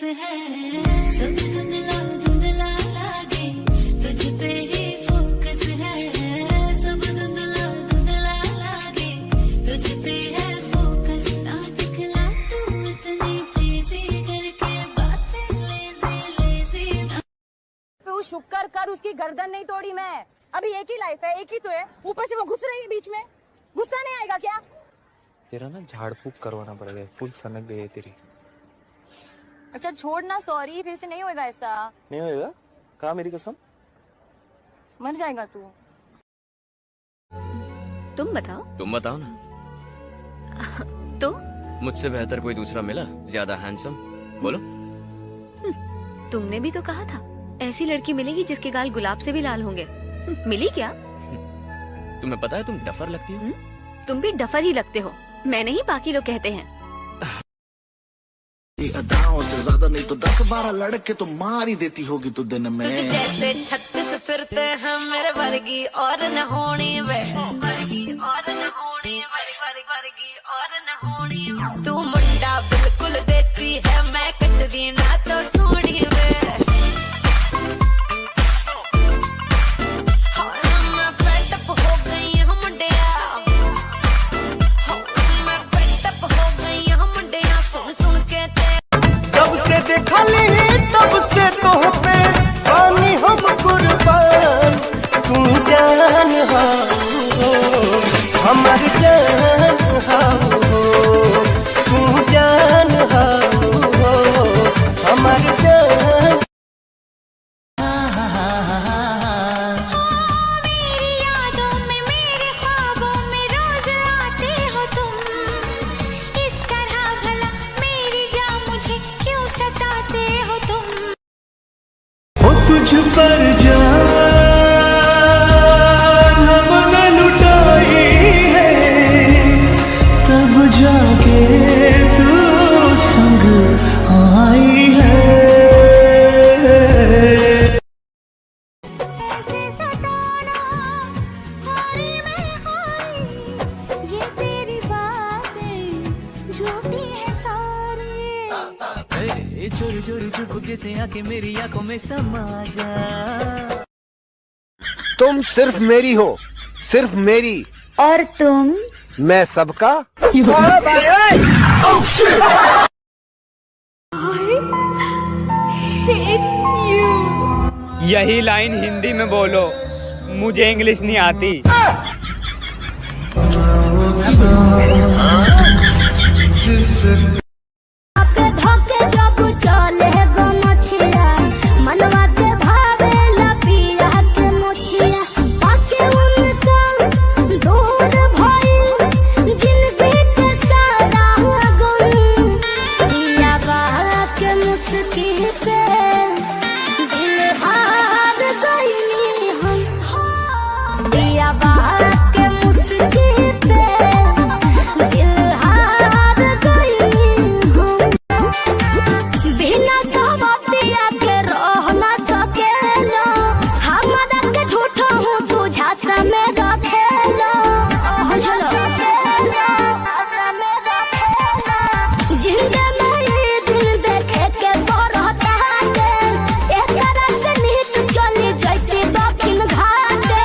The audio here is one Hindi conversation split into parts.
है, सब धुंधला धुंधला लागे, तुझ पे ही फोकस है, सब धुंधला धुंधला लागे, तुझ पे है फोकस। ना दिखला तू इतनी तेजी करके बातें लेजी लेजी। तू शुक्र कर उसकी गर्दन नहीं तोड़ी मैं। अभी एक ही लाइफ है, एक ही तो है, ऊपर से वो घुस रही है बीच में। गुस्सा नहीं आएगा क्या? तेरा ना झाड़ फूक करवाना पड़ेगा, फुल सनक गई है तेरी। अच्छा छोड़ ना, सॉरी, फिर से नहीं होएगा ऐसा। नहीं होएगा? कहा मेरी कसम? मर जाएगा तू। तुम बताओ ना। तो मुझसे बेहतर कोई दूसरा मिला, ज्यादा हैंडसम? बोलो। तुमने भी तो कहा था ऐसी लड़की मिलेगी जिसके गाल गुलाब से भी लाल होंगे। मिली क्या? तुम्हें पता है तुम डफर लगती हो। तुम भी डफर ही लगते हो, मैं नहीं बाकी लोग कहते हैं। अदाओं से ज्यादा नहीं तो 10-12 लड़के तो मार ही देती होगी तू दिन में। तुझे जैसे 36 फिरते हैं मेरे वर्गी और न होनी वे, वर्गी और न होनी, वर्गी और न होनी। तू मुंडा बिल्कुल देसी है, मैं कटदी ना तो सोनी वे। मैं पेटअप हो गई हूँ मुंडिया, मैं पेटअप हो गई हूँ मुंडिया, सुन सुन के जब से देखा ली तब से तो पे पानी हम कुर्बान। तू जान हो हमारी जान हो, तू जान हो हमारी जान। मेरी यादों में, मेरे ख्वाबों में रोज आते हो तुम। इस तरह भला मेरी जान मुझे क्यों सताते हो तुम। वो तुझ पर जान हमने लुटाई है, तब जाके तू संग आई है। ऐसे सताना हारी में हारी, ये तेरी बातें झूठी है सारी। चोरी चोरी चुपके से आके मेरी आंखों में समा जा। तुम सिर्फ मेरी हो, सिर्फ मेरी, और तुम? मैं सबका। यही लाइन हिंदी में बोलो, मुझे इंग्लिश नहीं आती। धोके जब चले गो मछिया, मनवा के भावे लपिया के मुछिया। आके उनका दूर भई जिंदगी के सारा गुण, दिया बाहर के मुस्की पे दिल हार गई हम। दिया बाहर के मुस्की पे दिल हार गई हम। बिना सवतिया के रह ना सकेला, हमारा के झूठा हूँ तू झांसा में रखेला। जिंदगी में ये दिन देखे के बरहता है, एक तरह से निहित चली जाती दक्षिण घाटे।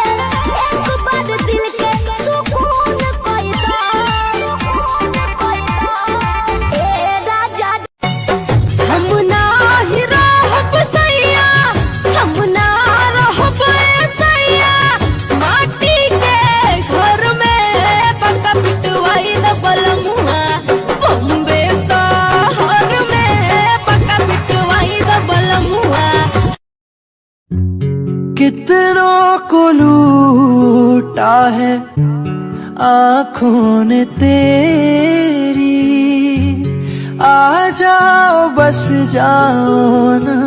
एक बार दिल के सुकून कोई दा, ए राजा। हम ना ही रहब सैया, हम ना रहब सैया, माटी के घर में पक्का पिटवाई डबल मुआ। बॉम्बे शहर में पक्का पिटवाई डबल मुआ। कितनों को लूटा है आँखों ने तेरी, आ जाओ बस जाओ ना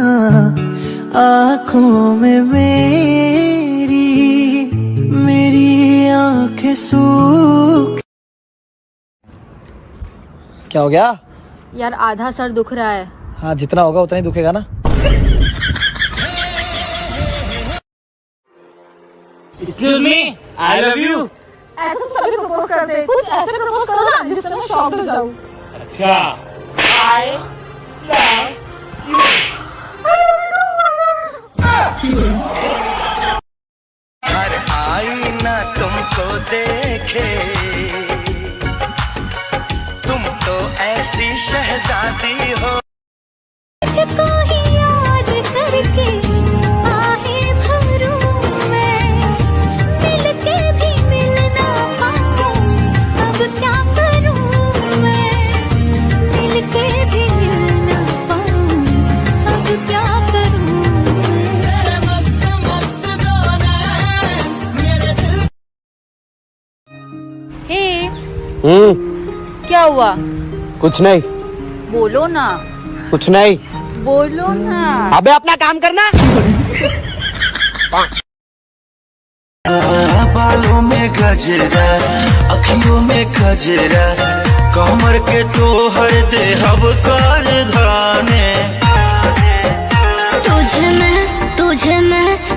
आँखों में मेरी, मेरी आँखें सूख। क्या हो गया? यार आधा सर दुख रहा है। हाँ, जितना होगा उतना ही दुखेगा ना। Excuse me, I love you। ऐसे तो सभी प्रपोज करते हैं, कुछ ऐसे प्रपोज करो ना जिससे मैं शॉक हो जाऊं। अच्छा, I love हर आईना तुमको देखे, तुम तो ऐसी शहजादी हो। मुझको ही याद करके आहे भरूं मैं, मिल के भी मिल ना पाऊं, अब क्या करूं मैं, मिल के भी मिल ना पाऊं, अब क्या करूं मैं। मस्त मस्त दोना मेरे दिल। हे क्या हुआ? कुछ नहीं, बोलो ना, कुछ नहीं। बोलो ना। अबे अपना काम करना। बालों में गजरा, अखियों में गजरा, कमर के तो हर दे हब कर धाने।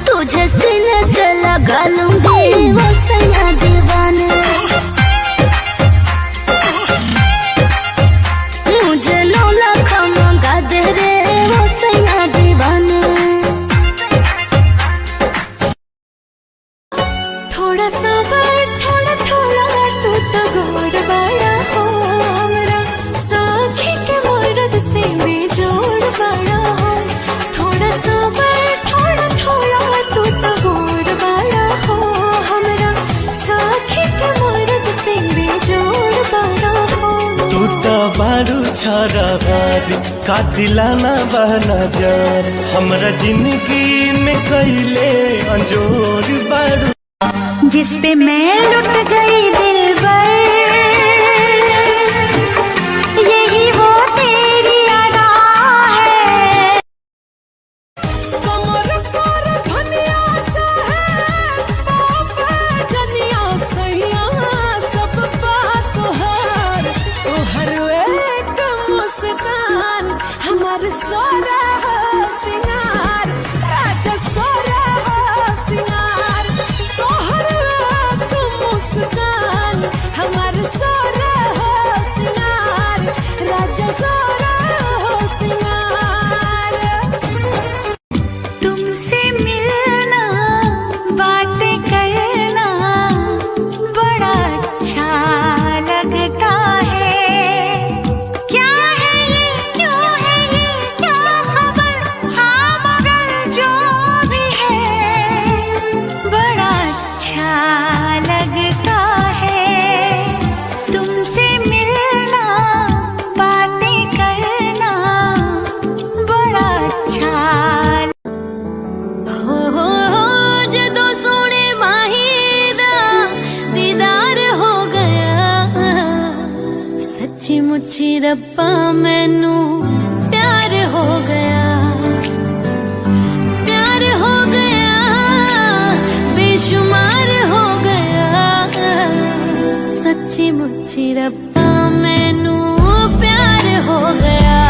तुझे सीने से लगा लूंगी वो सैया दीवाने। मुझे 9 लाख मंगा दे रे वो सैया दीवाने। थोड़ा सा थोड़ा थोड़ा तू तो गोड़ बड़ा हो मेरा, साखी के मर्द से भी जोड़ बड़ा हो। थोड़ा सा थोड़ा थोड़ा तू तो गोड़ बड़ा हो हमरा, साखी के मर्द से भी जोड़ बड़ा हो। तू तो बारू छोरा बारू का दिलाना बहना जार, हमरा जिंदगी में कैले अंजोर बारू। जिस पे मैं लुट गई दिल पर, यही वो तेरी अदा है। कमर पर धनिया चाहे बाबा जनिया सैया, सब बात हर एक मुस्कान हमार सोरा सिंगार, राजा सोरा सिंगार, तोहर एक मुस्कान हमार सोरा सिंगार, राजा सोरा सिंगार। तुमसे मिलना बातें करना बड़ा अच्छा लगता है। क्या है ये क्यों है ये क्या खबर, हाँ मगर जो भी है बड़ा अच्छा लगता है। तुमसे मिलना बातें करना बड़ा अच्छा हो। जदों सोने माहीदा दीदार हो गया, सच्ची मुच्ची रब्बा मैनू प्यार हो गया, प्यार हो गया, बेशुमार हो गया, सच्ची मुच्ची रब्बा मैनू प्यार हो गया,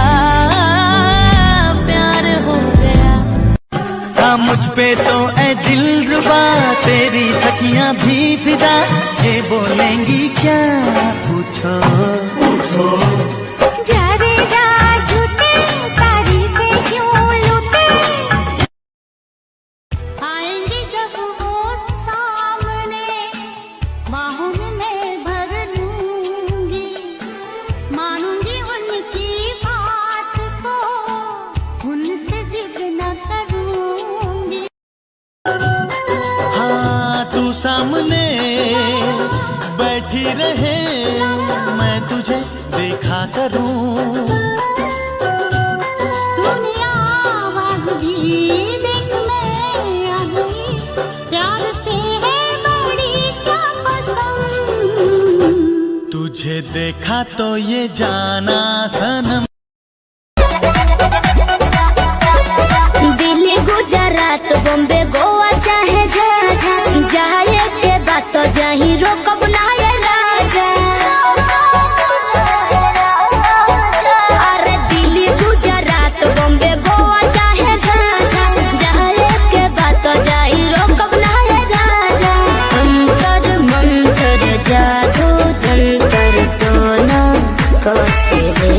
प्यार हो गया। हाँ मुझ पे तो ऐ दिलरुबा तेरी सखियां भी फिदा, ये बोलेंगी क्या पूछो पूछो। जा रे जा झूठे तारीफें क्यों लूटे, आएंगे जब वो सामने बाहों में मैं भर लूंगी, मानूंगी उनकी बात को, उनसे जिद न करूंगी। हाँ तू सामने बैठी रहे, मैं तुझे देखा करूं। दुनिया आवाज भी देख मैं आ गई, प्यार से है बड़ी क्या पसंद। तुझे देखा तो ये जाना सनम। दिल्ली गुजरात बॉम्बे गोवा चाहे जहाँ जाए के बात तो जहीं रोकब ना ये राजा। अरे दिल्ली गुजरात बॉम्बे गोवा चाहे जहाँ जाए के बात तो जहीं रोकब ना ये राजा। अंतर मंतर जादू जंतर तो ना कसे रे।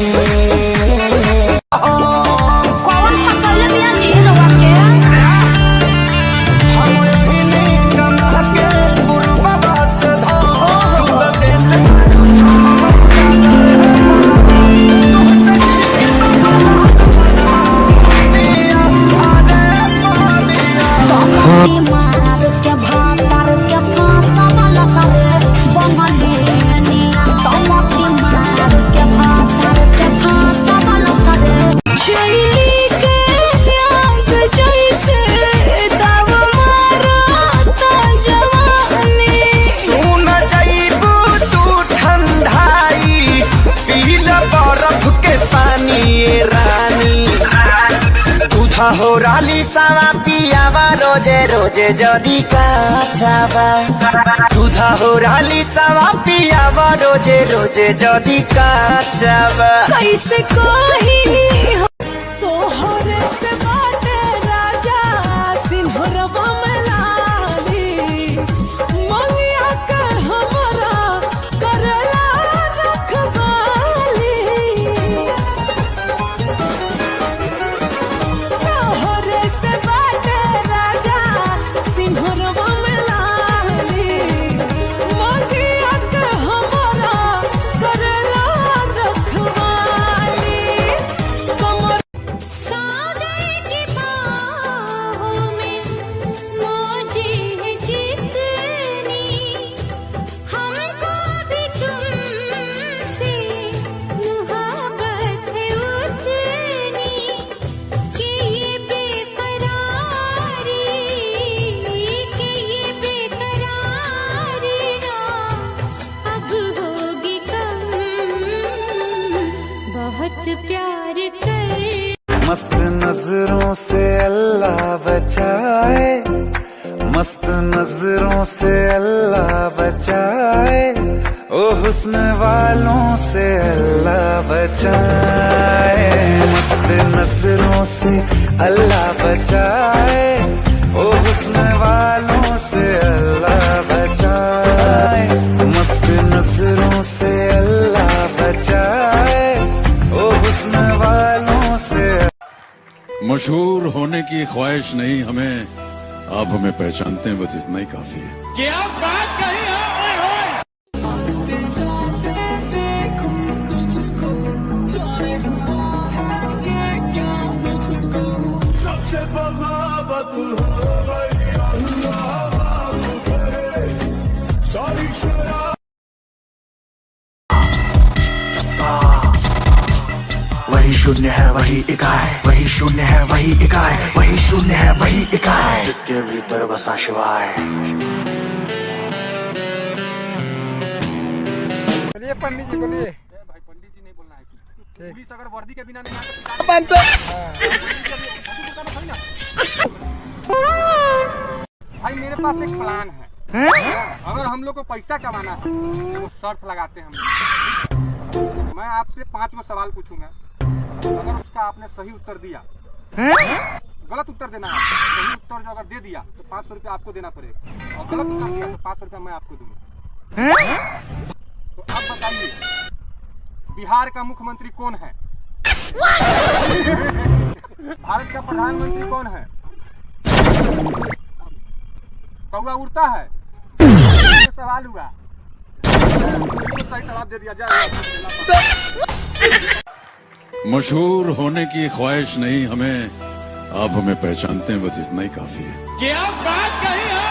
हो राली सावा पियावा रोजे रोजे जदी काचावा दूधा हो राली सावा पियावा रोजे रोजे जदी काचावा कैसे कोहिनी हो तोहरे से बाटे राजा सिंहरवा में लाली मंगिया कर हमरा करला रखवाली तोहरे से बाटे राजा सिंहरवा में लाली मंगिया कर हमरा करला रखवाली कमर सागर की बाहों में मौजी है जितनी हमको भी तुमसे मुहब्बत है उतनी कि ये बेकरारी ना अब होगी कम बहुत प्यार कर मस्त नजरों से अल्लाह बचाए मस्त नजरों से अल्लाह बचाए ओ हुस्न वालों से अल्लाह बचाए मस्त नजरों से अल्लाह बचाए ओ हुस्न वालों से अल्लाह बचाए मस्त नजरों से अल्लाह बचाए ओ हुस्न वालों से मशहूर होने की ख्वाहिश नहीं हमें, आप हमें पहचानते हैं, बस इतना ही काफी है। क्या बात कही है? सबसे बगावत हो गई सारी शराब वही शून्य है वही इकाई, वही शून्य है वही इकाई, वही शून्य है वही इकाई, जिसके भीतर बसा शिवाय। बोलिए पंडित जी बोलिए। भाई पंडित जी नहीं बोलना है इसमें। पुलिस अगर वर्दी के बिना नहीं आता 500 भाई मेरे पास एक प्लान है। अगर हम लोग को पैसा कमाना है तो वो शर्त लगाते हैं हम। मैं आपसे 5 सवाल पूछूंगा, अगर उसका आपने सही उत्तर दिया, गलत उत्तर देना है, सही उत्तर जो अगर दे दिया तो 500 रुपया आपको देना पड़ेगा, और गलत उत्तर दिया तो 500 रुपया मैं आपको दूंगा। तो अब बताइए बिहार का मुख्यमंत्री कौन है? भारत का प्रधानमंत्री कौन है? कौआ उड़ता है? सवाल हुआ, सही जवाब दे दिया जाए। मशहूर होने की ख्वाहिश नहीं हमें, आप हमें पहचानते हैं, बस इतना ही काफी है। क्या बात कही है?